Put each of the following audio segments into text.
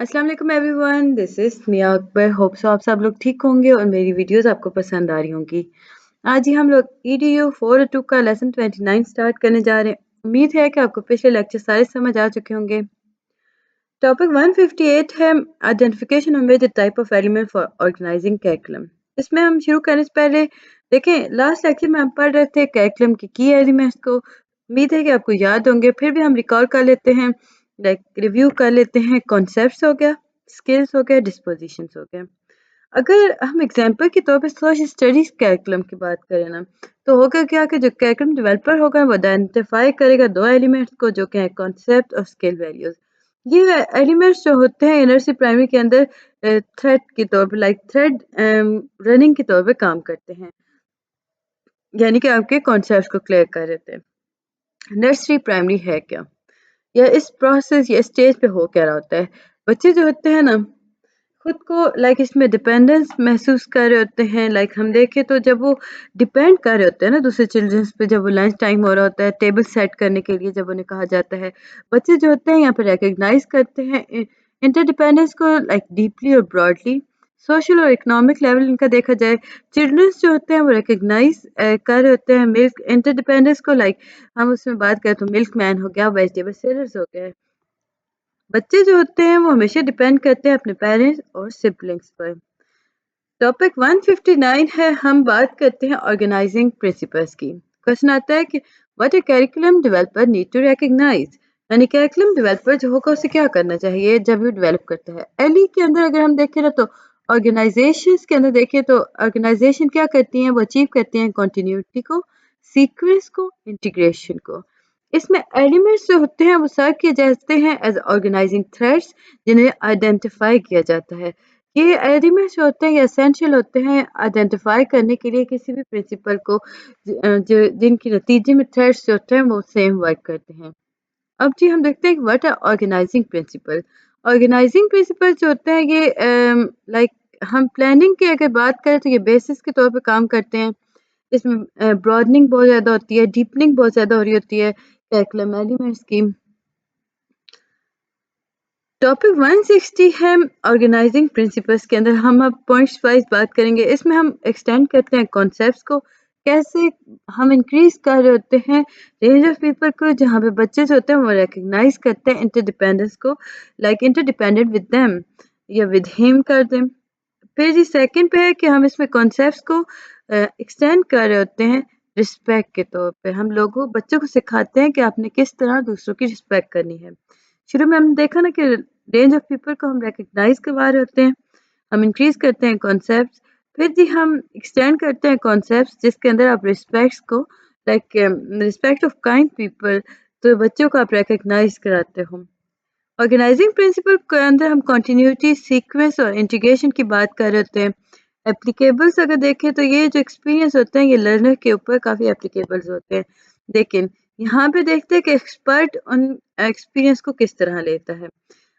अस्सलाम वालेकुम everyone, this is Miya Akbar. Hope so आप सब लोग ठीक होंगे और मेरी वीडियोस आपको पसंद आ रही होंगी। आज ही हम लोग EDU 402 का लेसन 29 स्टार्ट करने जा रहे हैं। उम्मीद है कि आपको पिछले लेक्चर सारे समझ आ चुके होंगे। टॉपिक 158 है identification of the type of element for organising curriculum. इसमें हम शुरू करने से पहले देखें, लास्ट लेक्चर में हम पढ़ रहे थे कैरिकुलम के की एलिमेंट्स को। उम्मीद है कि आपको याद होंगे, फिर भी हम रिकॉल कर लेते हैं, लाइक रिव्यू कर लेते हैं। कॉन्सेप्ट्स हो गया, स्किल्स हो गया, डिस्पोजिशंस हो गया। अगर हम एग्जांपल के तौर पे सोशल स्टडीज कैरिकुलम की बात करें ना, तो होगा क्या कि जो कैरिकुलम डेवलपर होगा वो आइडेंटिफाई करेगा दो एलिमेंट्स को, जो कि हैं कॉन्सेप्ट और स्किल वैल्यूज। ये एलिमेंट्स जो होते हैं यूनिवर्सिटी प्राइमरी के अंदर थ्रेड के तौर पे, लाइक थ्रेड रनिंग के तौर पे काम करते हैं, यानी कि आपके कॉन्सेप्ट को क्लियर कर देते हैं। नर्सरी प्राइमरी है क्या, या इस प्रोसेस या स्टेज पे हो क्या रहा होता है? बच्चे जो होते हैं ना, खुद को इसमें डिपेंडेंस महसूस कर रहे होते हैं। हम देखें तो जब वो डिपेंड कर रहे होते हैं ना दूसरे चिल्ड्रंस पे, जब वो लंच टाइम हो रहा होता है, टेबल सेट करने के लिए जब उन्हें कहा जाता है, बच्चे जो होते हैं यहाँ पे रिकग्नाइज करते हैं इंटरडिपेंडेंस को, डीपली और ब्रॉडली। सोशल और इकोनॉमिक लेवल इनका देखा जाए, चिल्ड्रंस जो होते हैं वो रिकग्नाइज कर रहे होते हैं मिल्क इंटरडिपेंडेंस को। हम उसमें बात करें तो मिल्क मैन हो गया, वेजिटेबल सेलर्स हो गए। बच्चे जो होते हैं वो हमेशा डिपेंड करते हैं अपने पेरेंट्स और सिबलिंग्स पर। टॉपिक 159 है, हम बात करते हैं ऑर्गेनाइजिंग प्रिंसिपल्स की। क्वेश्चन आता है कि what a curriculum developer need to recognise, यानी करिकुलम डेवलपर जो होगा उसे क्या करना चाहिए जब वो डेवलप करता है। एलई के अंदर अगर हम देखें ना, तो ऑर्गेनाइजेशंस के अंदर देखें तो ऑर्गेनाइजेशन क्या करती हैं, वो अचीव करती हैं कंटिन्यूटी को, सीक्वेंस को, इंटीग्रेशन को। इसमें एलिमेंट्स जो होते हैं वो सर्व किए जाते हैं एज ऑर्गेनाइजिंग थ्रेड्स, जिन्हें आइडेंटिफाई किया जाता है। ये एलिमेंट्स जो होते हैं ये एसेंशियल होते हैं आइडेंटिफाई करने के लिए किसी भी प्रिंसिपल को, जो जिनके नतीजे में थ्रेड्स जो होते हैं वो सेम वर्क करते हैं। अब जी हम देखते हैं कि what are organising principle. Organising principle जो होते हैं ये लाइक हम प्लानिंग की अगर बात करें तो ये बेसिस के तौर पे काम करते हैं। इसमें ब्रॉडनिंग बहुत ज़्यादा होती है, डीपनिंग बहुत ज़्यादा हो रही होती है करिकुलम एलिमेंट्स की। टॉपिक 160 है ऑर्गेनाइजिंग प्रिंसिपल्स के अंदर हम अब पॉइंट्स वाइज बात करेंगे। इसमें हम एक्सटेंड करते हैं कॉन्सेप्ट्स को, कैसे हम इंक्रीज कर रहे होते हैं रेंज ऑफ पीपल को, जहाँ पे बच्चे जो होते हैं वो रिकग्नाइज करते हैं इंटरडिपेंडेंस को, इंटरडिपेंडेंट विद देम या विद हिम कर दें। फिर जी सेकंड पे है कि हम इसमें कॉन्सेप्ट्स को एक्सटेंड कर रहे होते हैं रिस्पेक्ट के तौर पे। हम लोगों बच्चों को सिखाते हैं कि आपने किस तरह दूसरों की रिस्पेक्ट करनी है। शुरू में हमने देखा ना कि रेंज ऑफ पीपल को हम रिकग्नाइज करवा रहे होते हैं, हम इंक्रीज करते हैं कॉन्सेप्ट्स। फिर जी हम एक्सटेंड करते हैं कॉन्सेप्ट्स जिसके अंदर आप रिस्पेक्ट्स को, रिस्पेक्ट ऑफ काइंड पीपल, तो बच्चों को आप रिकग्नाइज कराते हो। ऑर्गेनाइजिंग प्रिंसिपल के अंदर हम कंटिन्यूटी, सीक्वेंस और इंटीग्रेशन की बात कर रहे होते हैं। एप्लीकेबल्स अगर देखें तो ये जो एक्सपीरियंस होते हैं ये लर्नर के ऊपर काफ़ी एप्लीकेबल्स होते हैं। लेकिन यहाँ पे देखते हैं कि एक्सपर्ट उन एक्सपीरियंस को किस तरह लेता है।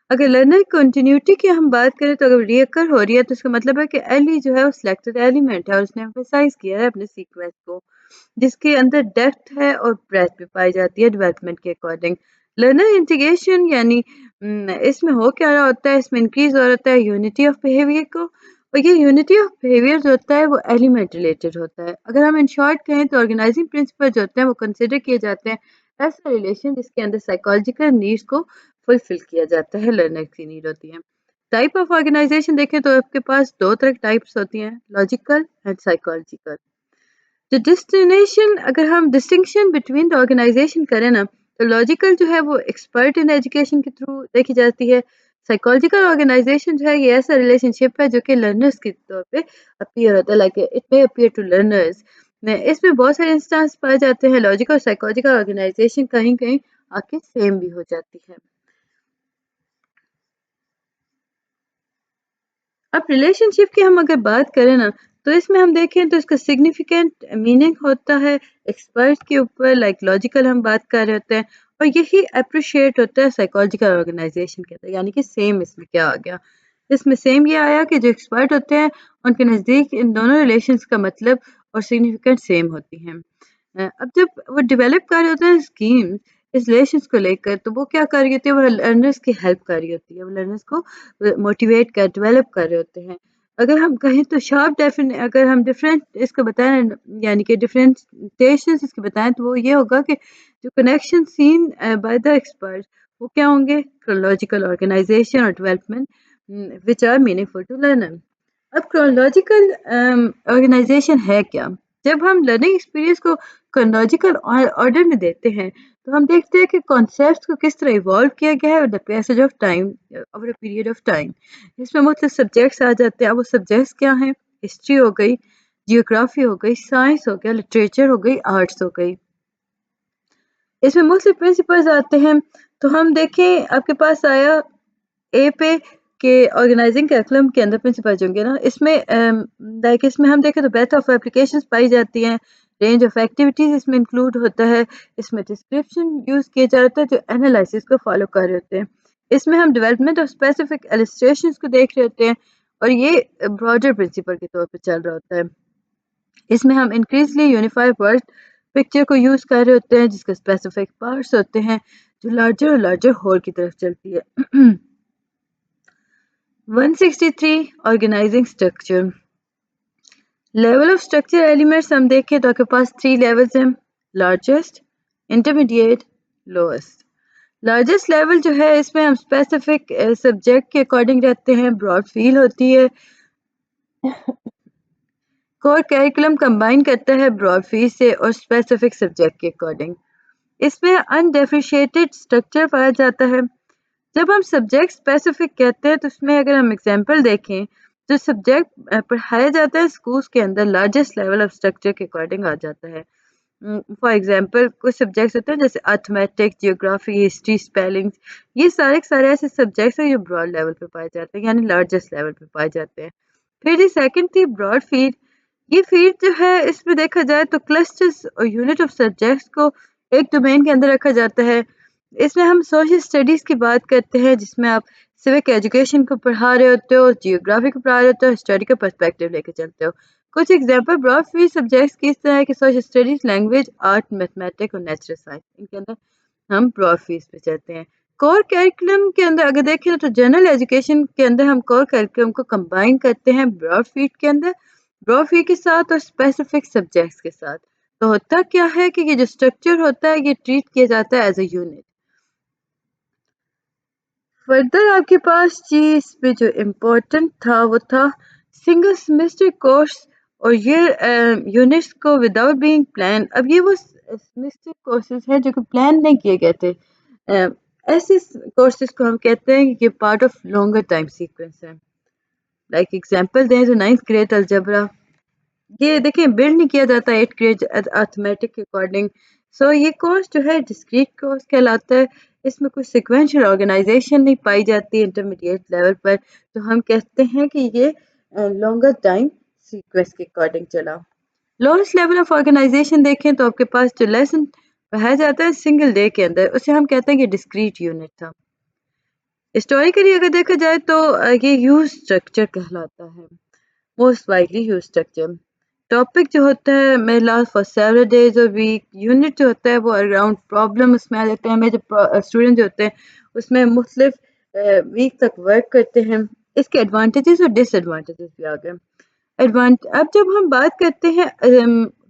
अगर लर्नर कंटिन्यूटी की हम बात करें तो अगर रियकर हो रही है तो इसका मतलब है कि एली जो है वो सिलेक्टेड एलिमेंट है और उसने एम्फेसाइज किया है अपने सीक्वेंस को, जिसके अंदर डेप्थ है और ब्रेथ भी पाई जाती है डेवलपमेंट के अकॉर्डिंग। लर्नर इंटीग्रेशन यानी इसमें हो क्या रहा होता है, इसमें इंक्रीज हो रहा होता है यूनिटी ऑफ बिहेवियर को, और ये यूनिटी ऑफ बिहेवियर जो होता है वो एलिमेंट रिलेटेड होता है। अगर हम इन शॉर्ट कहें तो ऑर्गेनाइजिंग प्रिंसिपल जो होते हैं वो कंसिडर किए जाते हैं ऐसा रिलेशन जिसके अंदर साइकोलॉजिकल नीड्स को फुलफिल किया जाता है, लर्नर की नीड होती है। टाइप ऑफ ऑर्गेनाइजेशन देखें तो आपके पास दो तरह की टाइप्स होती हैं, लॉजिकल एंड साइकोलॉजिकल। जो डिस्टिनेशन, अगर हम डिस्टिंक्शन बिटवीन द ऑर्गेनाइजेशन करें ना, तो लॉजिकल जो है वो एक्सपर्ट इन एजुकेशन के थ्रू देखी जाती है। साइकोलॉजिकल ऑर्गेनाइजेशन जो है ये ऐसा रिलेशनशिप है जो कि लर्नर्स के तौर पे अपीयर होता है, like it may appear to learners. इसमें बहुत सारे इंस्टेंस पाए जाते हैं, लॉजिकल और साइकोलॉजिकल ऑर्गेनाइजेशन कहीं कहीं आके सेम भी हो जाती है। अब रिलेशनशिप की हम अगर बात करें ना, तो इसमें हम देखें तो इसका सिग्निफिकेंट मीनिंग होता है एक्सपर्ट के ऊपर, लॉजिकल हम बात कर रहे होते हैं, और यही अप्रिशिएट होता है साइकोलॉजिकल ऑर्गेनाइजेशन के अंदर। यानी कि सेम इसमें क्या आ गया, इसमें सेम ये आया कि जो एक्सपर्ट होते हैं उनके नज़दीक इन दोनों रिलेशंस का मतलब और सिग्निफिकेंट सेम होती हैं। अब जब वो डेवलप कर रहे होते हैं स्कीम्स, इस रिलेशंस को लेकर, तो वो क्या कर रही होती है, वो लर्नर्स की हेल्प कर रही होती है, वो लर्नर्स को मोटिवेट कर डेवलप कर रहे होते हैं। अगर हम कहें तो अगर हम डिफरेंट इसको बताएं, यानी कि डिफरेंशिएशन इसके बताएं, तो वो ये होगा कि जो connection seen by the expert वो क्या होंगे, क्रोनोलॉजिकल ऑर्गेनाइजेशन और development which are meaningful to learner. अब क्रोनोलॉजिकल ऑर्गेनाइजेशन है क्या? जब हम लर्निंग एक्सपीरियंस को क्रोनोलॉजिकल ऑर्डर में देते हैं, तो हम देखते हैं कि कॉन्सेप्ट्स को किस तरह इवॉल्व किया गया है, the passage of time, over a period of time. इसमें मुख्तलिफ सब्जेक्ट्स आ जाते हैं। अब वो सब्जेक्ट्स क्या हैं? हिस्ट्री हो गई, जियोग्राफी हो गई, साइंस हो गया, लिटरेचर हो गई, आर्ट्स हो गई। इसमें मुख्तलिफ प्रिंसिपल्स आते हैं। तो हम देखें, आपके पास आया ए पे के ऑर्गेनाइजिंग करिकुलम के अंदर प्रिंसिपल होंगे ना, इसमें हम देखें तो ब्रेथ ऑफ एप्लीकेशंस पाई जाती हैं, रेंज ऑफ एक्टिविटीज इसमें इंक्लूड होता है, इसमें डिस्क्रिप्शन यूज किया जाता है जो एनालिसिस को फॉलो कर रहे होते हैं, इसमें हम डेवलपमेंट ऑफ स्पेसिफिक इलस्ट्रेशंस को देख रहे होते हैं, और ये ब्रॉडर प्रिंसिपल के तौर पर चल रहा होता है। इसमें हम इंक्रीजली यूनिफाइड वर्ड पिक्चर को यूज कर रहे होते हैं, जिसके स्पेसिफिक पार्ट्स होते हैं जो लार्जर और लार्जर होल की तरफ चलती है। 163 organising structure. Level of structure elements हम देखें तो आपके पास 3 लेवल्स हैं, largest, intermediate, lowest. Largest level जो है, इसमें हम स्पेसिफिक सब्जेक्ट के अकॉर्डिंग रहते हैं, ब्रॉड फील होती है। कोर करिकुलम कंबाइन करता है ब्रॉड फील से और स्पेसिफिक सब्जेक्ट के अकॉर्डिंग। इसमें अनडिफरेंशिएटेड स्ट्रक्चर पाया जाता है। जब हम सब्जेक्ट स्पेसिफिक कहते हैं, तो उसमें अगर हम एग्जांपल देखें, जो सब्जेक्ट पढ़ाया जाता है स्कूल्स के अंदर लार्जेस्ट लेवल ऑफ स्ट्रक्चर के अकॉर्डिंग आ जाता है। फॉर एग्जांपल कुछ सब्जेक्ट्स होते हैं जैसे अर्थमेटिक्स, जियोग्राफी, हिस्ट्री, स्पेलिंग्स, ये सारे के सारे ऐसे सब्जेक्ट्स हैं जो ब्रॉड लेवल पे पाए जाते हैं, यानी लार्जेस्ट लेवल पे पाए जाते हैं। फिर ये सेकंड थी ब्रॉड फील्ड। ये फील्ड जो है, इसमें देखा जाए तो क्लस्टर्स और यूनिट ऑफ सब्जेक्ट्स को एक डोमेन के अंदर रखा जाता है। इसमें हम सोशल स्टडीज़ की बात करते हैं, जिसमें आप सिविक एजुकेशन को पढ़ा रहे होते हो, जियोग्राफी को पढ़ा रहे होते हो, हिस्टोरिकल पर्सपेक्टिव लेके चलते हो। कुछ एग्जांपल ब्रॉड फील्ड सब्जेक्ट्स की इस तरह है कि social studies, language, art, mathematics और नेचुरल साइंस, इनके अंदर हम ब्रॉड फील्ड पे चलते हैं। कोर करिकुलम के अंदर अगर देखें तो जनरल एजुकेशन के अंदर हम कोर करिकुलम को कंबाइन करते हैं ब्रॉड फील्ड के अंदर, ब्रॉड फील्ड के साथ और स्पेसिफिक सब्जेक्ट्स के साथ। तो होता क्या है कि ये जो स्ट्रक्चर होता है, ये ट्रीट किया जाता है एज अ यूनिट। फर्दर आपके पास चीज पे जो इम्पोर्टेंट था वो था सिंगल सेमेस्टर कोर्स, और ये यूनिट्स को विदाउट बीइंग प्लान। अब ये वो सेमेस्टर कोर्सेज हैं जो कि प्लान नहीं किए गए थे। ऐसे कोर्सेज को हम कहते हैं कि ये part of longer time sequence है। लाइक एग्जांपल दें तो 9th ग्रेड अलजेब्रा, ये देखें बिल्ड नहीं किया जाता 8th ग्रेड अर्थमेटिक के अकॉर्डिंग। सो ये कोर्स जो है डिस्क्रीट कोर्स कहलाता है। इसमें कुछ सिक्वेंशियल ऑर्गेनाइजेशन नहीं पाई जाती इंटरमीडिएट लेवल पर, तो हम कहते हैं कि ये लॉन्गर टाइम सीक्वेंस के अकॉर्डिंग चला। लोएस्ट लेवल ऑफ ऑर्गेनाइजेशन देखें तो आपके पास जो लेसन पढ़ाया जाता है सिंगल डे के अंदर, उसे हम कहते हैं कि डिस्क्रीट यूनिट था। हिस्टोरिकली अगर देखा जाए तो ये यूज स्ट्रक्चर कहलाता है, most widely use structure. Topic जो होता है मे लास्ट फॉर सेवरल डेज और वीक। यूनिट जो होता है वो अराउंड प्रॉब्लम उसमें आ जाता है। हमें जो स्टूडेंट जो होते हैं उसमें मुख्तलिफ वीक तक वर्क करते हैं। इसके एडवांटेजेस और डिसएडवांटेजेस भी आ गए। अब जब हम बात करते हैं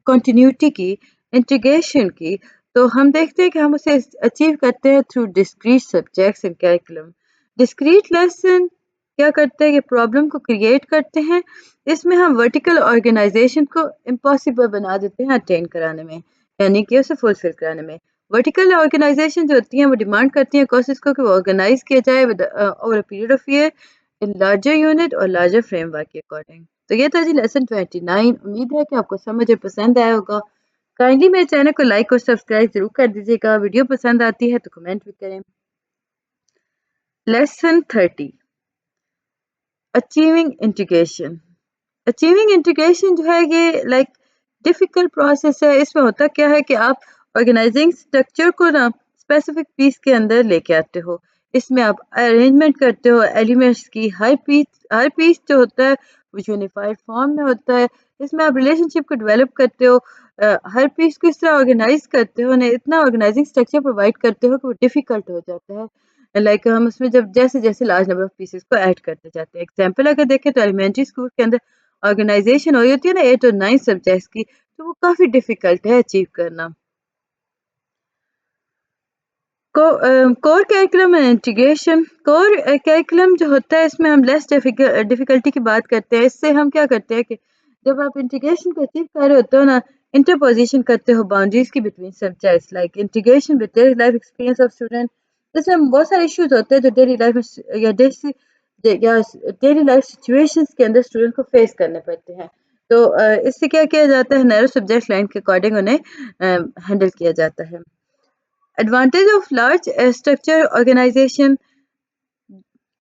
कंटिन्यूटी की, इंटीग्रेशन की, तो हम देखते हैं कि हम उसे अचीव करते हैं through discrete subjects in curriculum. Discrete lesson क्या करते हैं कि प्रॉब्लम को क्रिएट करते हैं। इसमें हम वर्टिकल ऑर्गेनाइजेशन को इम्पॉसिबल बना देते हैं अटेन कराने में, यानी कि उसे फुलफिल कराने में। वर्टिकल ऑर्गेनाइजेशन जो होती हैं वो डिमांड करती हैं कोर्सेज को कि वो ऑर्गेनाइज किया जाए with over a period of year in larger unit और लार्जर फ्रेमवर्क के अकॉर्डिंग। तो ये था जी लेसन 29। उम्मीद है कि आपको समझ और पसंद आया होगा। काइंडली मेरे चैनल को लाइक और सब्सक्राइब जरूर कर दीजिएगा। वीडियो पसंद आती है तो कमेंट भी करें। Lesson 30, achieving integration. Achieving integration जो है ये लाइक डिफिकल्ट प्रोसेस है। इसमें होता क्या है कि आप ऑर्गेनाइजिंग स्ट्रक्चर को ना स्पेसिफिक पीस के अंदर लेके आते हो। इसमें आप अरेंजमेंट करते हो एलिमेंट्स की। हर पीस जो होता है वो यूनिफाइड फॉर्म में होता है। इसमें आप रिलेशनशिप को डेवलप करते हो हर पीस को इस तरह ऑर्गेनाइज करते हो, उन्हें इतना ऑर्गेनाइजिंग स्ट्रक्चर प्रोवाइड करते हो कि वो डिफिकल्ट हो जाता है। लाइक हम उसमें जब जैसे जैसे लार्ज नंबर ऑफ पीसेस को ऐड करते जाते हैं। एग्जाम्पल अगर देखें तो एलिमेंट्री स्कूल के अंदर ऑर्गेनाइजेशन हो रही होती है ना 8 और 9 सब्जेक्ट्स की, तो वो काफ़ी डिफिकल्ट है अचीव करना। Core curriculum and integration. Core curriculum जो होता है इसमें हम लेस डिफिकल्टी की बात करते हैं। इससे हम क्या करते हैं कि जब आप इंटीग्रेशन को अचीव कर रहे होते हो ना, इंटरपोजिशन करते हो बाउंड्रीज की between subjects, like integration with daily life experience of student. जैसे हम बहुत सारे इश्यूज होते हैं जो डेली लाइफ में या डेली लाइफ सिचुएशंस के अंदर स्टूडेंट को फेस करने पड़ते हैं। तो इससे क्या किया जाता है, नैरो सब्जेक्ट लाइन के अकॉर्डिंग उन्हें हैंडल किया जाता है। Advantage of large structure organisation.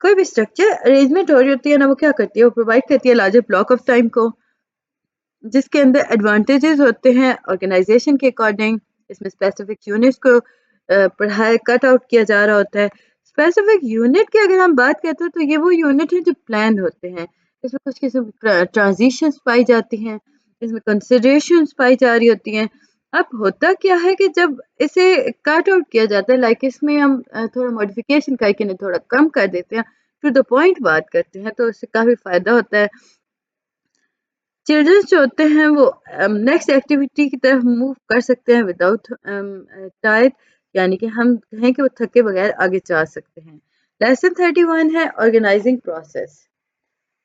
कोई भी स्ट्रक्चर अरेंजमेंट हो रही होती है ना, वो क्या करती है, वो प्रोवाइड करती है लार्जर ब्लॉक ऑफ टाइम को, जिसके अंदर एडवांटेजेस होते हैं ऑर्गेनाइजेशन के अकॉर्डिंग। इसमें स्पेसिफिक यूनिट्स को पढ़ाया कट आउट किया जा रहा होता है। स्पेसिफिक यूनिट की अगर हम बात करते हैं तो ये वो यूनिट है जो प्लान होते हैं। इसमें कुछ किस्म ट्रांजिशंस पाई जाती हैं, इसमें कंसिडरेशंस पाई जा रही होती हैं। अब होता क्या है कि जब इसे कट आउट किया जाता है, लाइक इसमें हम थोड़ा मॉडिफिकेशन करके इन्हें थोड़ा कम कर देते हैं, टू द पॉइंट बात करते हैं, तो इससे काफ़ी फ़ायदा होता है। चिल्ड्रंस जो होते हैं वो नेक्स्ट एक्टिविटी की तरफ मूव कर सकते हैं विदाउट टायर्ड, यानी कि हम कहें कि वो थके बगैर आगे जा सकते हैं। लेसन 31 है ऑर्गेनाइजिंग प्रोसेस।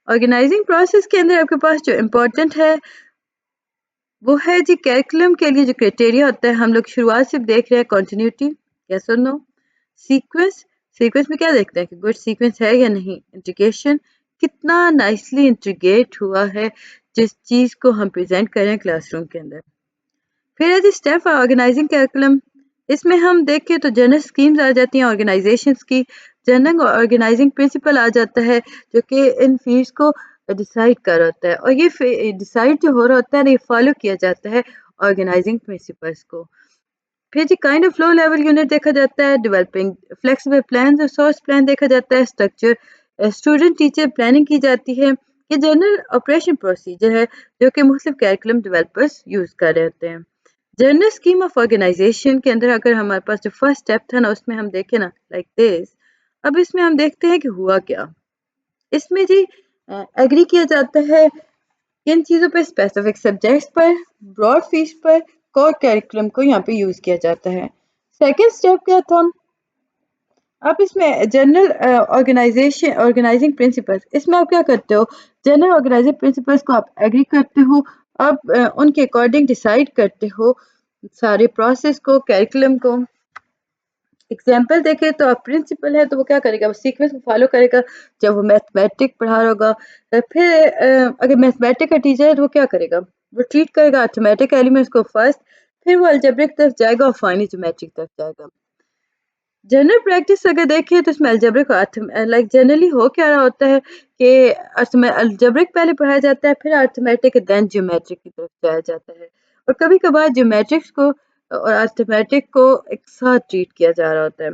ऑर्गेनाइजिंग प्रोसेस के अंदर आपके पास जो इम्पोर्टेंट है वो है जी कैरिकुलम के लिए जो क्राइटेरिया होता है। हम लोग शुरुआत से देख रहे हैं कंटिन्यूटी, यस और नो। सीक्वेंस, सीक्वेंस में क्या देखते हैं कि गुड सीक्वेंस है या नहीं। इंटीग्रेशन, कितना नाइसली इंटीग्रेट हुआ है जिस चीज़ को हम प्रेजेंट करें क्लासरूम के अंदर। फिर है जी स्टेप ऑर्गेनाइजिंग कैरिकुलम। इसमें हम देखें तो जनरल स्कीम्स आ जाती हैं ऑर्गेनाइजेशंस की, जनरल ऑर्गेनाइजिंग प्रिंसिपल आ जाता है जो कि इन फील्ड्स को डिसाइड कर होता है, और ये डिसाइड जो हो रहा होता है ना, ये फॉलो किया जाता है ऑर्गेनाइजिंग प्रिंसिपल्स को। फिर जी kind of low level unit देखा जाता है, डेवलपिंग फ्लेक्सिबल प्लान और सोर्स प्लान देखा जाता है, स्ट्रक्चर स्टूडेंट टीचर प्लानिंग की जाती है। ये जनरल ऑपरेशन प्रोसीजर है जो कि मुख्तलिफ कैरिकुलम डेवलपर्स यूज़ कर रहे होते हैं। जनरल स्कीम ऑफ ऑर्गेनाइजेशन के अंदर अगर हमारे पास जो फर्स्ट स्टेप था ना, उसमें हम देखें ना लाइक दिस। अब इसमें हम देखते हैं कि हुआ क्या। इसमें जी एग्री किया जाता है किन चीज़ों पे, स्पेसिफिक सब्जेक्ट्स पर, ब्रॉड फीस पर, कोर कैरिकुलम को यहाँ पे यूज़ किया जाता है। सेकेंड स्टेप क्या था, अब इसमें जनरल ऑर्गेनाइजिंग प्रिंसिपल्स, इसमें आप क्या करते हो, जनरल ऑर्गेनाइजिंग प्रिंसिपल्स को आप एग्री करते हो, आप उनके अकॉर्डिंग डिसाइड करते हो सारे प्रोसेस को, कैरिकुलम को। एग्जाम्पल देखें तो अब प्रिंसिपल है तो वो क्या करेगा, वो सीक्वेंस को फॉलो करेगा। जब वो मैथमेटिक पढ़ा रहा होगा, फिर अगर मैथमेटिक का टीचर है तो वो क्या करेगा, वो ट्रीट करेगा अर्थमेटिक एलिमेंट्स को फर्स्ट, फिर वो अलजेब्रिक तरफ जाएगा और फाइनली ज्योमेट्रिक तरफ जाएगा। जनरल प्रैक्टिस अगर देखें तो इसमें अलजेब्रिक लाइक जनरली हो क्या रहा होता है कि अलजेब्रिक पहले पढ़ाया जाता है, फिर अर्थमेटिक, देन ज्योमेट्रिक की तरफ जाया जाता है, और कभी कभार ज्योमेट्रिक्स को और अर्थमेटिक को एक साथ ट्रीट किया जा रहा होता है।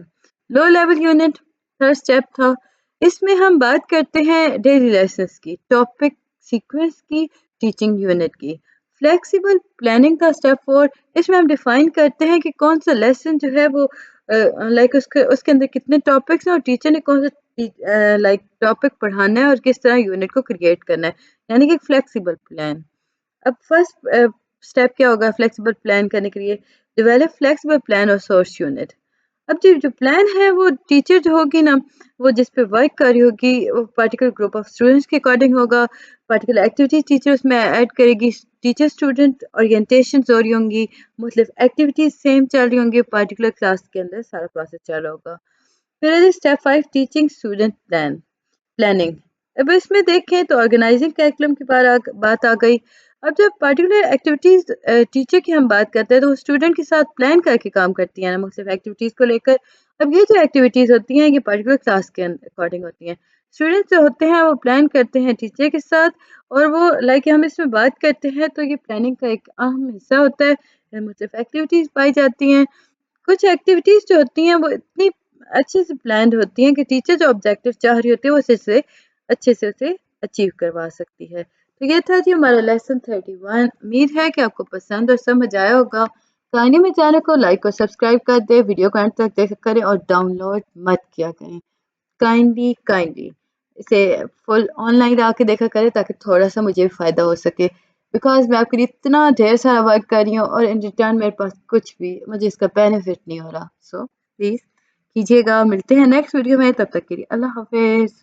लो लेवल यूनिट थर्ड स्टेप था। इसमें हम बात करते हैं डेली लेसन्स की, टॉपिक सीक्वेंस की, टीचिंग यूनिट की। फ्लेक्सिबल प्लानिंग का स्टेप 4। इसमें हम डिफाइन करते हैं कि कौन सा लेसन जो है वो लाइक उसके उसके अंदर कितने टॉपिक्स हैं और टीचर ने कौन सा लाइक टॉपिक पढ़ाना है और किस तरह यूनिट को क्रिएट करना है, यानी कि फ्लेक्सिबल प्लान। अब फर्स्ट स्टेप क्या होगा फ्लेक्सिबल प्लान करने के लिए, डेवलप फ्लेक्सिबल प्लान और सोर्स यूनिट। अब जो प्लान है वो टीचर जो होगी ना, वो जिस पे वर्क कर रही होगी वो पर्टिकुलर ग्रुप ऑफ स्टूडेंट्स के अकॉर्डिंग होगा, पर्टिकुलर एक्टिविटीज टीचर उसमें ऐड करेगी, टीचर स्टूडेंट ओरिएंटेशन हो रही होंगी, मुख्तलिफ एक्टिविटीज सेम चल रही होंगी, पर्टिकुलर क्लास के अंदर सारा प्रोसेस चल रहा होगा। फिर है स्टेप 5 टीचिंग स्टूडेंट प्लानिंग। अब इसमें देखें तो ऑर्गेनाइजिंग करिकुलम की बात आ गई। अब जब पर्टिकुलर एक्टिविटीज टीचर की हम बात करते हैं तो स्टूडेंट के साथ प्लान करके काम करती हैं ना मुख्तलिफ एक्टिविटीज को लेकर। अब ये जो एक्टिविटीज होती हैं ये पर्टिकुलर क्लास के अकॉर्डिंग होती हैं। स्टूडेंट्स जो होते हैं वो प्लान करते हैं टीचर के साथ, और वो लाइक हम इसमें बात करते हैं तो ये प्लानिंग का एक अहम हिस्सा होता है। मुख्तलिफ एक्टिविटीज पाई जाती हैं। कुछ एक्टिविटीज जो होती हैं वो इतनी अच्छे से प्लान्ड होती हैं कि टीचर जो ऑब्जेक्टिव चाह रही होती है वो अच्छे से उसे अचीव करवा सकती है। तो ये था जी हमारा लेसन 31। उम्मीद है कि आपको पसंद और समझ आया होगा। कहानी में चैनल को लाइक और सब्सक्राइब कर दे, वीडियो को अंत तक देख करें और डाउनलोड मत किया करें। काइंडली काइंडली इसे फुल ऑनलाइन आके देखा करें ताकि थोड़ा सा मुझे भी फ़ायदा हो सके, बिकॉज मैं आपके लिए इतना ढेर सारा वर्क कर रही हूँ और इन रिटर्न मेरे पास कुछ भी मुझे इसका बेनिफिट नहीं हो रहा। सो प्लीज़ कीजिएगा। मिलते हैं नेक्स्ट वीडियो में, तब तक के लिए अल्लाह हाफिज़।